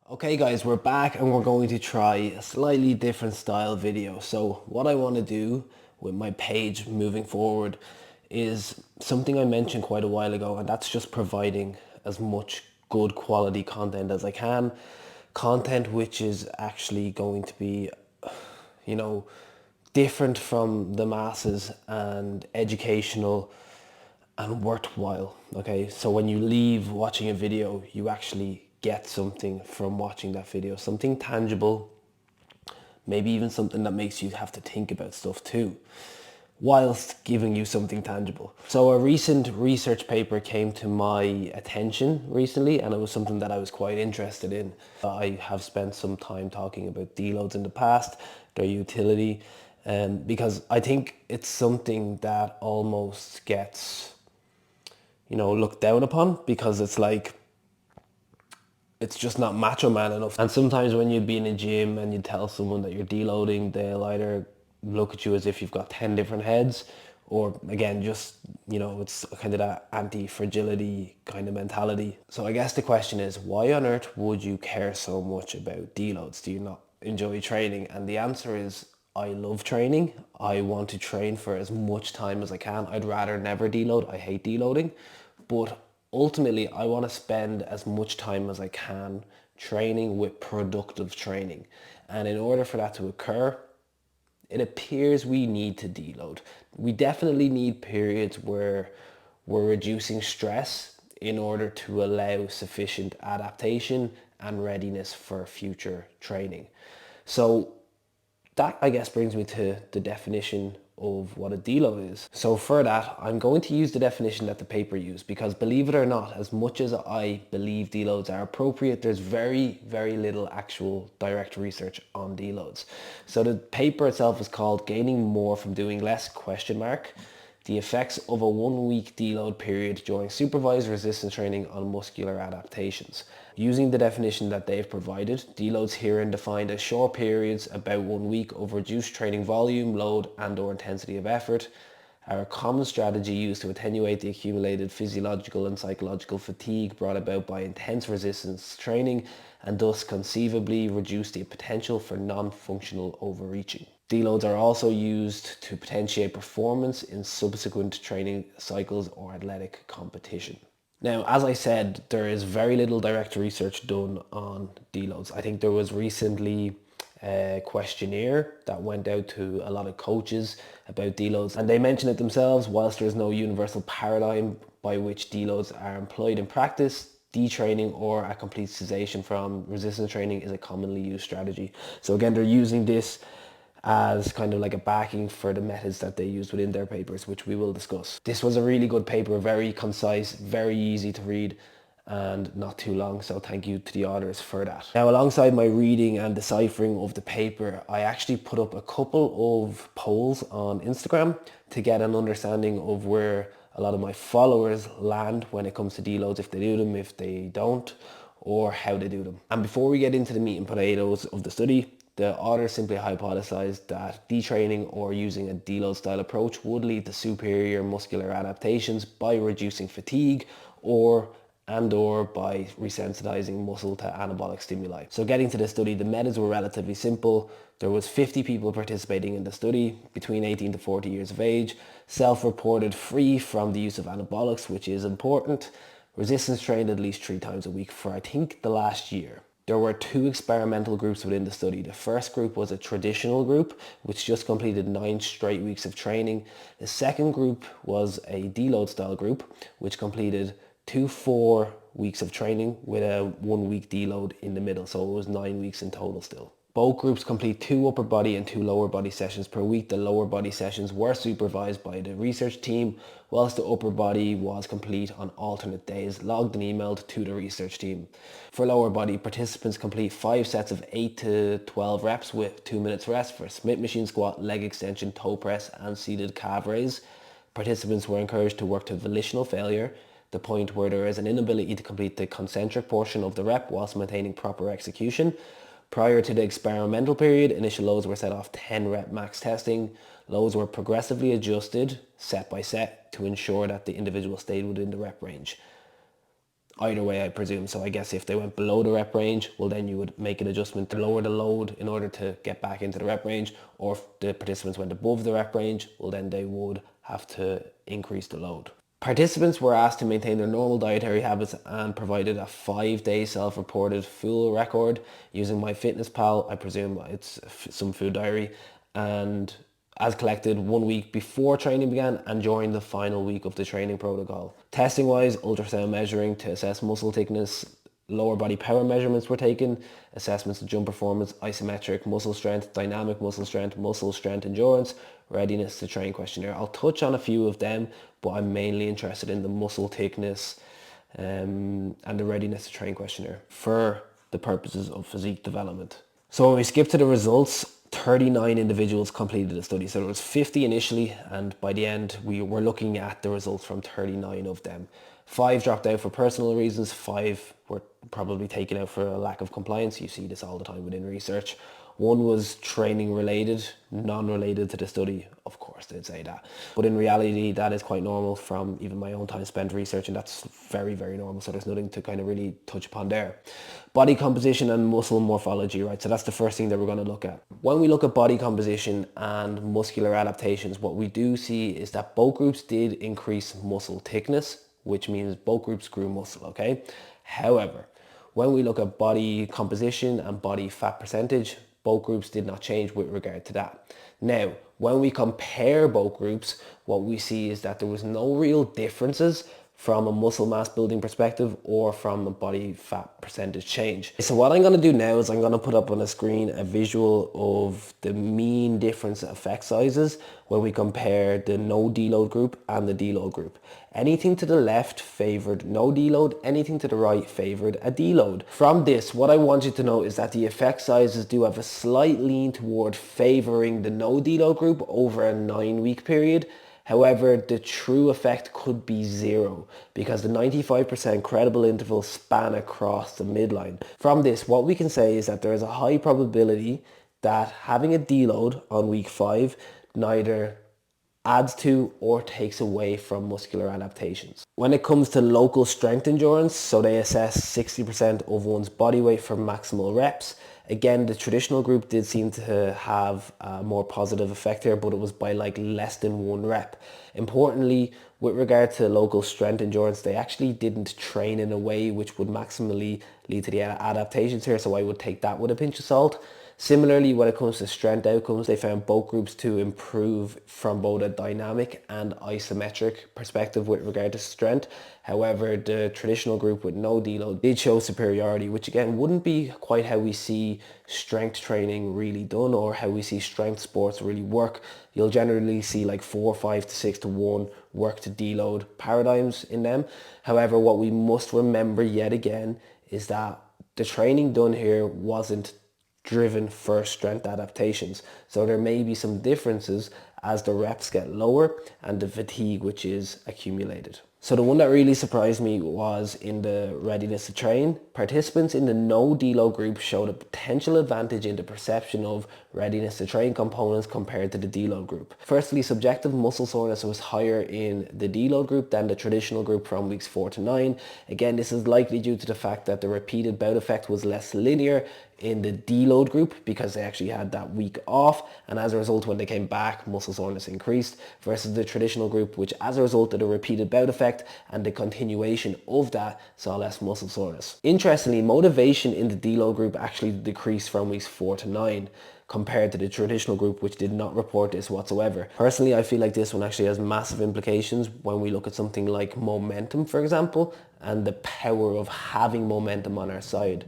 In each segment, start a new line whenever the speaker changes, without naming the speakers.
Okay guys, we're back and we're going to try a slightly different style video. So what I want to do with my page moving forward is something I mentioned quite a while ago, and that's just providing as much good quality content as I can. Content which is actually going to be, you know, different from the masses and educational and worthwhile. Okay, so when you leave watching a video, you actually get something from watching that video, something tangible, maybe even something that makes you have to think about stuff too, whilst giving you something tangible. So a recent research paper came to my attention recently, and it was something that I was quite interested in. I have spent some time talking about deloads in the past, their utility, because I think it's something that almost gets looked down upon, because it's just not macho man enough. And sometimes when you'd be in a gym and you tell someone that you're deloading, they'll either look at you as if you've got 10 different heads, or again, just, it's kind of that anti-fragility kind of mentality. So I guess the question is, why on earth would you care so much about deloads? Do you not enjoy training? And the answer is, I love training. I want to train for as much time as I can. I'd rather never deload. I hate deloading. But ultimately, I want to spend as much time as I can training with productive training. And in order for that to occur, it appears we need to deload. We definitely need periods where we're reducing stress in order to allow sufficient adaptation and readiness for future training. So that, I guess, brings me to the definition of what a deload is. So for that, I'm going to use the definition that the paper used, because believe it or not, as much as I believe deloads are appropriate, there's very, very little actual direct research on deloads. So the paper itself is called "Gaining More from Doing Less?" The effects of a 1-week deload period during supervised resistance training on muscular adaptations. Using the definition that they've provided, deloads herein defined as short periods, about 1 week, of reduced training volume, load and/or intensity of effort, are a common strategy used to attenuate the accumulated physiological and psychological fatigue brought about by intense resistance training, and thus conceivably reduce the potential for non-functional overreaching. Deloads are also used to potentiate performance in subsequent training cycles or athletic competition. Now, as I said, there is very little direct research done on deloads. I think there was recently a questionnaire that went out to a lot of coaches about deloads, and they mentioned it themselves. Whilst there is no universal paradigm by which deloads are employed in practice, detraining or a complete cessation from resistance training is a commonly used strategy. So again, they're using this as kind of like a backing for the methods that they use within their papers, which we will discuss. This was a really good paper, very concise, very easy to read, and not too long, so thank you to the authors for that. Now, alongside my reading and deciphering of the paper, I actually put up a couple of polls on Instagram to get an understanding of where a lot of my followers land when it comes to deloads, if they do them, if they don't, or how they do them. And before we get into the meat and potatoes of the study, the author simply hypothesized that detraining or using a deload style approach would lead to superior muscular adaptations by reducing fatigue or by resensitizing muscle to anabolic stimuli. So getting to the study, the methods were relatively simple. There was 50 people participating in the study between 18 to 40 years of age, self-reported free from the use of anabolics, which is important, resistance trained at least 3 times a week for I think the last year. There were 2 experimental groups within the study. The first group was a traditional group, which just completed 9 straight weeks of training. The second group was a deload style group, which completed 2 4-weeks of training with a 1-week deload in the middle. So it was 9 weeks in total still. Both groups complete 2 upper body and 2 lower body sessions per week. The lower body sessions were supervised by the research team, whilst the upper body was complete on alternate days, logged and emailed to the research team. For lower body, participants complete 5 sets of 8 to 12 reps with 2 minutes rest for Smith machine squat, leg extension, toe press and seated calf raise. Participants were encouraged to work to volitional failure, the point where there is an inability to complete the concentric portion of the rep whilst maintaining proper execution. Prior to the experimental period, initial loads were set off 10 rep max testing. Loads were progressively adjusted set by set to ensure that the individual stayed within the rep range. either way, I presume. So I guess if they went below the rep range, well then you would make an adjustment to lower the load in order to get back into the rep range. Or if the participants went above the rep range, well then they would have to increase the load. Participants were asked to maintain their normal dietary habits and provided a 5-day self-reported full record using MyFitnessPal. I presume it's some food diary, and as collected 1 week before training began and during the final week of the training protocol. Testing wise, ultrasound measuring to assess muscle thickness, lower body power measurements were taken, assessments of jump performance, isometric muscle strength, dynamic muscle strength endurance, readiness to train questionnaire. I'll touch on a few of them, but I'm mainly interested in the muscle thickness and the readiness to train questionnaire for the purposes of physique development. So when we skip to the results, 39 individuals completed the study. So there was 50 initially, and by the end we were looking at the results from 39 of them. 5 dropped out for personal reasons, 5 were probably taken out for a lack of compliance. You see this all the time within research. 1 was training related, non-related to the study. Of course they'd say that. But in reality, that is quite normal from even my own time spent researching. That's very, very normal. So there's nothing to kind of really touch upon there. Body composition and muscle morphology, right? So that's the first thing that we're going to look at. When we look at body composition and muscular adaptations, what we do see is that both groups did increase muscle thickness, which means both groups grew muscle, okay? However, when we look at body composition and body fat percentage, both groups did not change with regard to that. Now, when we compare both groups, what we see is that there was no real differences from a muscle mass building perspective or from a body fat percentage change. So what I'm going to do now is I'm going to put up on the screen a visual of the mean difference effect sizes when we compare the no deload group and the deload group. Anything to the left favored no deload, anything to the right favored a deload. From this, what I want you to know is that the effect sizes do have a slight lean toward favoring the no deload group over a 9-week period. However, the true effect could be 0 because the 95% credible interval span across the midline. From this, what we can say is that there is a high probability that having a deload on week 5 neither adds to or takes away from muscular adaptations. When it comes to local strength endurance, so they assess 60% of one's body weight for maximal reps. Again, the traditional group did seem to have a more positive effect here, but it was by like less than 1 rep. Importantly, with regard to local strength endurance, they actually didn't train in a way which would maximally lead to the adaptations here, so I would take that with a pinch of salt. Similarly, when it comes to strength outcomes, they found both groups to improve from both a dynamic and isometric perspective with regard to strength. However, the traditional group with no deload did show superiority, which again wouldn't be quite how we see strength training really done or how we see strength sports really work. You'll generally see like 4, 5 to 6 to 1 work to deload paradigms in them. However, what we must remember yet again is that the training done here wasn't driven for strength adaptations. So there may be some differences as the reps get lower and the fatigue which is accumulated. So the one that really surprised me was in the readiness to train. Participants in the no deload group showed a potential advantage in the perception of readiness to train components compared to the deload group. Firstly, subjective muscle soreness was higher in the deload group than the traditional group from weeks 4 to 9. Again, this is likely due to the fact that the repeated bout effect was less linear in the deload group because they actually had that week off, and as a result when they came back muscle soreness increased, versus the traditional group which as a result of the repeated bout effect and the continuation of that saw less muscle soreness. Interestingly, motivation in the deload group actually decreased from weeks 4 to 9 compared to the traditional group which did not report this whatsoever. Personally, I feel like this one actually has massive implications when we look at something like momentum, for example, and the power of having momentum on our side.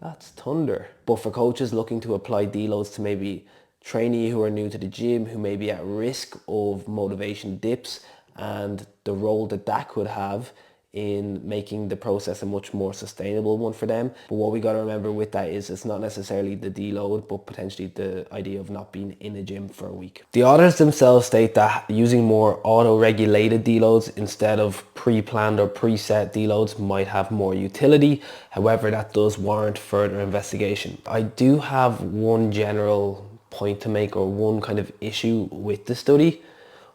That's thunder. But for coaches looking to apply deloads to maybe trainee who are new to the gym, who may be at risk of motivation dips, and the role that that could have in making the process a much more sustainable one for them. But what we got to remember with that is it's not necessarily the deload, but potentially the idea of not being in a gym for a week. The authors themselves state that using more auto-regulated deloads instead of pre-planned or preset deloads might have more utility. However, that does warrant further investigation. I do have one general point to make, or one kind of issue with the study.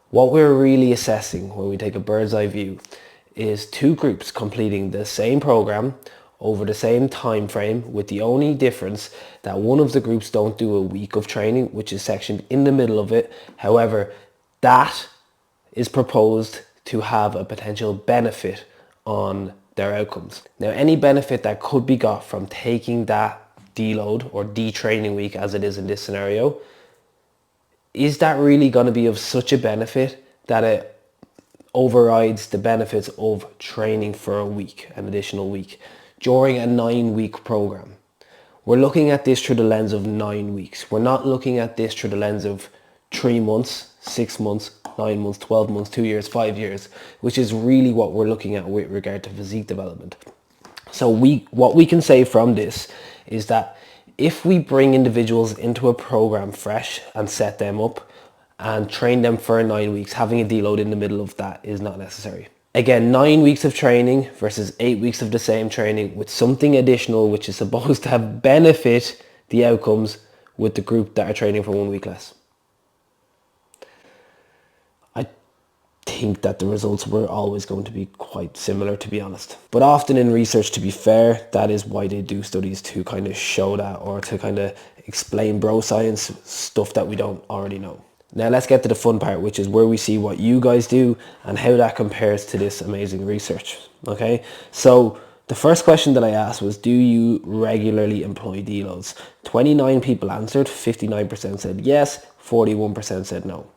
What we're really assessing when we take a bird's eye view is two groups completing the same program over the same time frame, with the only difference that one of the groups don't do a week of training, which is sectioned in the middle of it. However, that is proposed to have a potential benefit on their outcomes. Now, any benefit that could be got from taking that deload or detraining week, as it is in this scenario, is that really going to be of such a benefit that it overrides the benefits of training for a week, an additional week, during a 9-week program? We're looking at this through the lens of 9 weeks. We're not looking at this through the lens of 3 months, 6 months, 9 months, 12 months, 2 years, 5 years, which is really what we're looking at with regard to physique development. So what we can say from this is that if we bring individuals into a program fresh and set them up and train them for 9 weeks, having a deload in the middle of that is not necessary. Again, 9 weeks of training versus 8 weeks of the same training with something additional which is supposed to have benefit the outcomes with the group that are training for 1 week less. I think that the results were always going to be quite similar, to be honest. But often in research, to be fair, that is why they do studies, to kind of show that, or to kind of explain bro science stuff that we don't already know. Now let's get to the fun part, which is where we see what you guys do and how that compares to this amazing research. Okay, so the first question that I asked was, do you regularly employ deloads? 29 people answered, 59% said yes, 41% said no.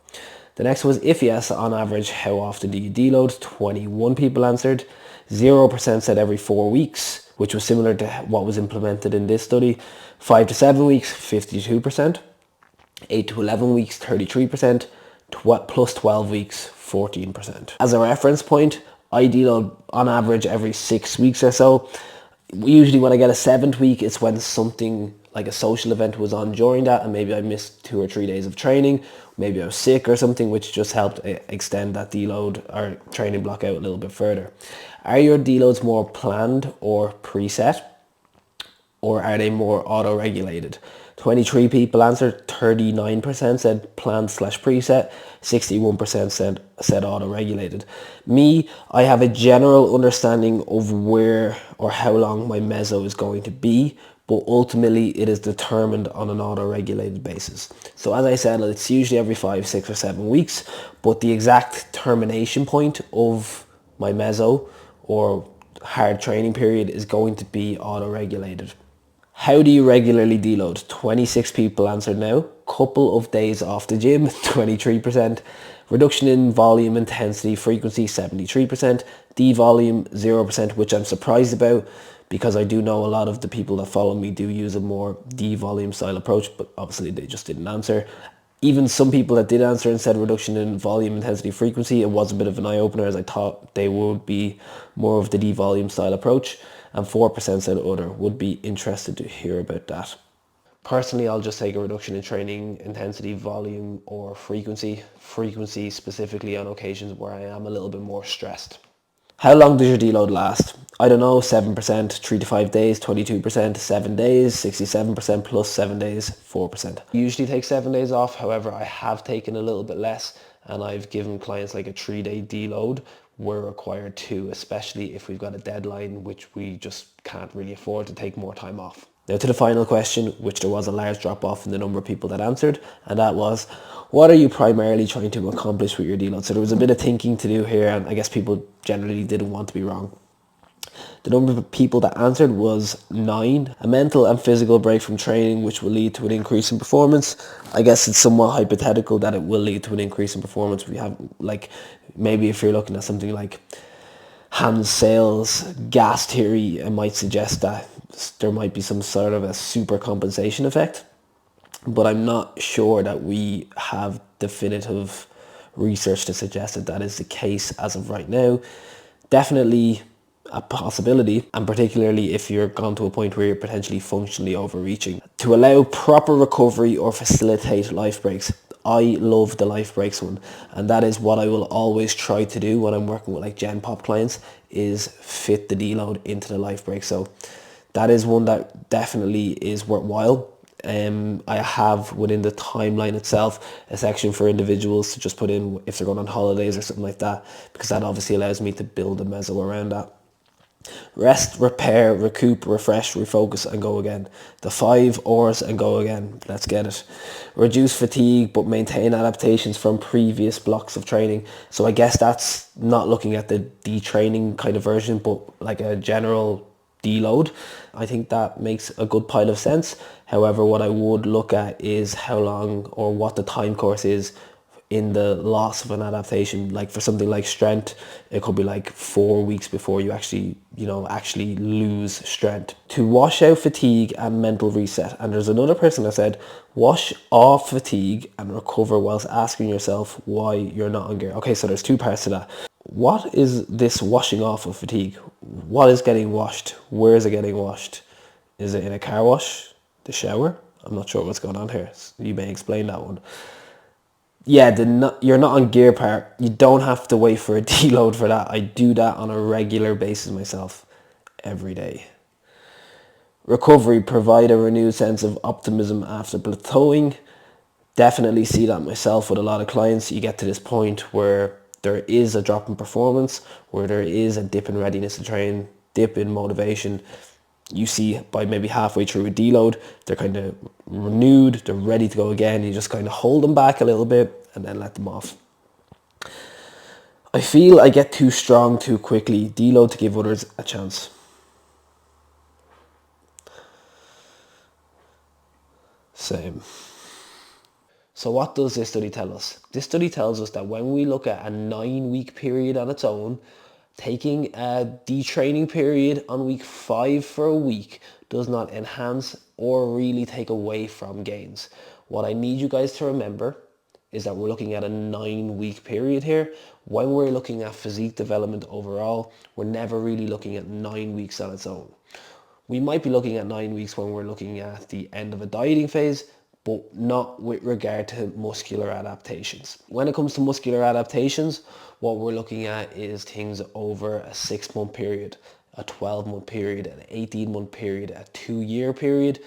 The next was, if yes, on average, how often do you deload? 21 people answered, 0% said every 4 weeks, which was similar to what was implemented in this study. 5 to 7 weeks, 52%. 8 to 11 weeks, 33%, plus 12 weeks, 14%. As a reference point, I deload on average every 6 weeks or so. Usually when I get a 7th week, it's when something like a social event was on during that, and maybe I missed 2 or 3 days of training, maybe I was sick or something, which just helped extend that deload or training block out a little bit further. Are your deloads more planned or preset, or are they more auto-regulated? 23 people answered, 39% said planned/preset, 61% said auto-regulated. Me, I have a general understanding of where or how long my meso is going to be, but ultimately it is determined on an auto-regulated basis. So as I said, it's usually every 5, 6 or 7 weeks, but the exact termination point of my meso or hard training period is going to be auto-regulated. How do you regularly deload? 26 people answered no. Couple of days off the gym, 23%. Reduction in volume, intensity, frequency, 73%. D-volume, 0%, which I'm surprised about because I do know a lot of the people that follow me do use a more D-volume style approach, but obviously they just didn't answer. Even some people that did answer and said reduction in volume, intensity, frequency, it was a bit of an eye-opener, as I thought they would be more of the D-volume style approach. And 4% said other. Would be interested to hear about that. Personally, I'll just take a reduction in training intensity, volume, or frequency. Frequency specifically on occasions where I am a little bit more stressed. How long does your deload last? I don't know, 7%, 3 to 5 days, 22%, 7 days, 67% plus 7 days, 4%. I usually take 7 days off. However, I have taken a little bit less, and I've given clients like a 3-day deload. We're required to, especially if we've got a deadline, which we just can't really afford to take more time off. Now to the final question, which there was a large drop off in the number of people that answered, and that was, what are you primarily trying to accomplish with your deload? So there was a bit of thinking to do here, and I guess people generally didn't want to be wrong. The number of people that answered was 9. A mental and physical break from training, which will lead to an increase in performance. I guess it's somewhat hypothetical that it will lead to an increase in performance. We have, like, maybe if you're looking at something like Hans Sales gas theory, it might suggest that there might be some sort of a super compensation effect. But I'm not sure that we have definitive research to suggest that that is the case as of right now. Definitely a possibility, and particularly if you're gone to a point where you're potentially functionally overreaching. To allow proper recovery or facilitate life breaks. I love the life breaks one, and that is what I will always try to do when I'm working with like Gen Pop clients, is fit the deload into the life break. So that is one that definitely is worthwhile. I have within the timeline itself a section for individuals to just put in if they're going on holidays or something like that, because that obviously allows me to build a meso around that. Rest, repair, recoup, refresh, refocus, and go again. The 5 R's and go again. Let's get it. Reduce fatigue, but maintain adaptations from previous blocks of training. So I guess that's not looking at the detraining kind of version, but like a general deload. I think that makes a good pile of sense. However, what I would look at is how long or what the time course is in the loss of an adaptation. Like for something like strength, it could be like 4 weeks before you actually lose strength. To wash out fatigue and mental reset. And there's another person that said wash off fatigue and recover whilst asking yourself why you're not on gear. Okay, so there's two parts to that. What is this washing off of fatigue? What is getting washed? Where is it getting washed? Is it in a car wash? The shower? I'm not sure what's going on here. You may explain that one. Yeah, you're not on gear part. You don't have to wait for a deload for that. I do that on a regular basis myself, every day. Recovery, provide a renewed sense of optimism after plateauing. Definitely see that myself with a lot of clients. You get to this point where there is a drop in performance, where there is a dip in readiness to train, dip in motivation. You see by maybe halfway through a deload, they're kind of renewed, they're ready to go again. You just kind of hold them back a little bit and then let them off. I feel I get too strong too quickly. Deload to give others a chance. Same. So what does this study tell us? This study tells us that when we look at a 9-week period on its own, taking a detraining period on week 5 for a week does not enhance or really take away from gains. What I need you guys to remember is that we're looking at a 9-week period here. When we're looking at physique development overall, we're never really looking at 9 weeks on its own. We might be looking at 9 weeks when we're looking at the end of a dieting phase, but not with regard to muscular adaptations. When it comes to muscular adaptations, what we're looking at is things over a 6-month period, a 12-month period, an 18-month period, a 2-year period,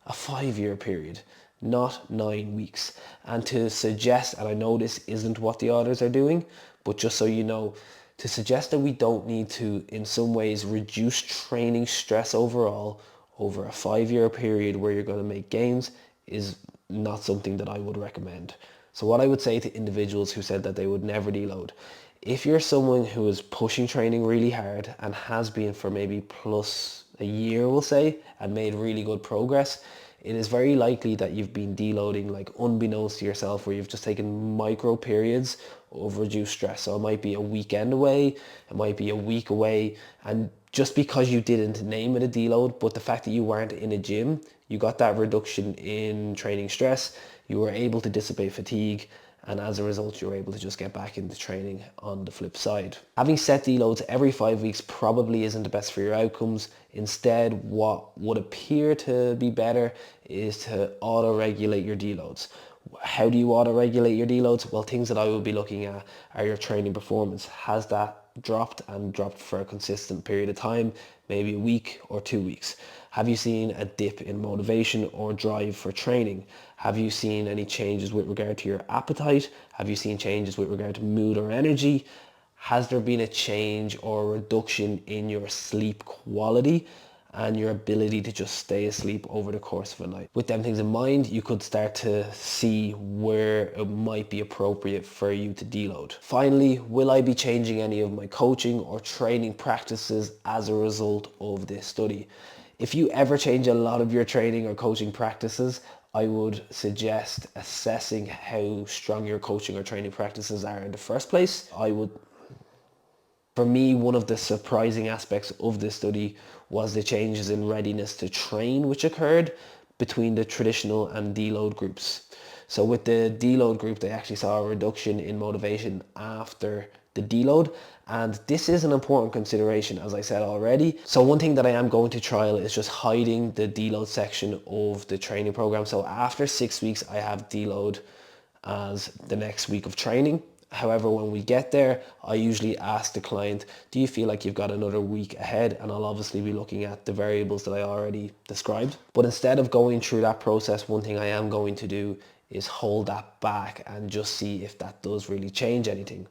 a 5-year period, not 9 weeks. And to suggest, and I know this isn't what the authors are doing, but just so you know, to suggest that we don't need to, in some ways, reduce training stress overall over a 5-year period where you're going to make gains is not something that I would recommend. So what I would say to individuals who said that they would never deload, if you're someone who is pushing training really hard and has been for maybe plus a year, we'll say, and made really good progress, it is very likely that you've been deloading like unbeknownst to yourself, where you've just taken micro periods of reduced stress. So it might be a weekend away, it might be a week away, and just because you didn't name it a deload, but the fact that you weren't in a gym, you got that reduction in training stress, you were able to dissipate fatigue, and as a result you're able to just get back into training on the flip side. Having set deloads every 5 weeks probably isn't the best for your outcomes. Instead, what would appear to be better is to auto-regulate your deloads. How do you auto-regulate your deloads? Well, things that I will be looking at are your training performance. Has that dropped and dropped for a consistent period of time, maybe a week or 2 weeks? Have you seen a dip in motivation or drive for training? Have you seen any changes with regard to your appetite? Have you seen changes with regard to mood or energy? Has there been a change or reduction in your sleep quality and your ability to just stay asleep over the course of a night? With them things in mind, you could start to see where it might be appropriate for you to deload. Finally, will I be changing any of my coaching or training practices as a result of this study? If you ever change a lot of your training or coaching practices, I would suggest assessing how strong your coaching or training practices are in the first place. For me, one of the surprising aspects of this study was the changes in readiness to train which occurred between the traditional and deload groups. So with the deload group, they actually saw a reduction in motivation after the deload, and this is an important consideration, as I said already. So one thing that I am going to trial is just hiding the deload section of the training program. So after 6 weeks, I have deload as the next week of training, However, when we get there, I usually ask the client, do you feel like you've got another week ahead? And I'll obviously be looking at the variables that I already described. But instead of going through that process, one thing I am going to do is hold that back and just see if that does really change anything.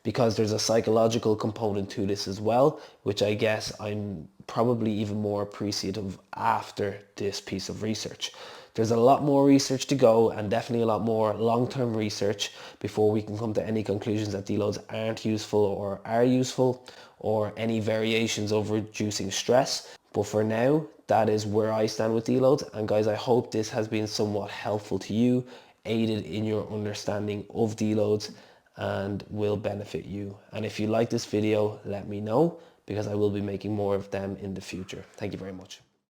Because there's a psychological component to this as well, which I guess I'm probably even more appreciative after this piece of research. There's a lot more research to go, and definitely a lot more long-term research before we can come to any conclusions that deloads aren't useful or are useful, or any variations of reducing stress. But for now, that is where I stand with deloads. And guys, I hope this has been somewhat helpful to you, aided in your understanding of deloads, and will benefit you. And if you like this video, let me know, because I will be making more of them in the future. Thank you very much.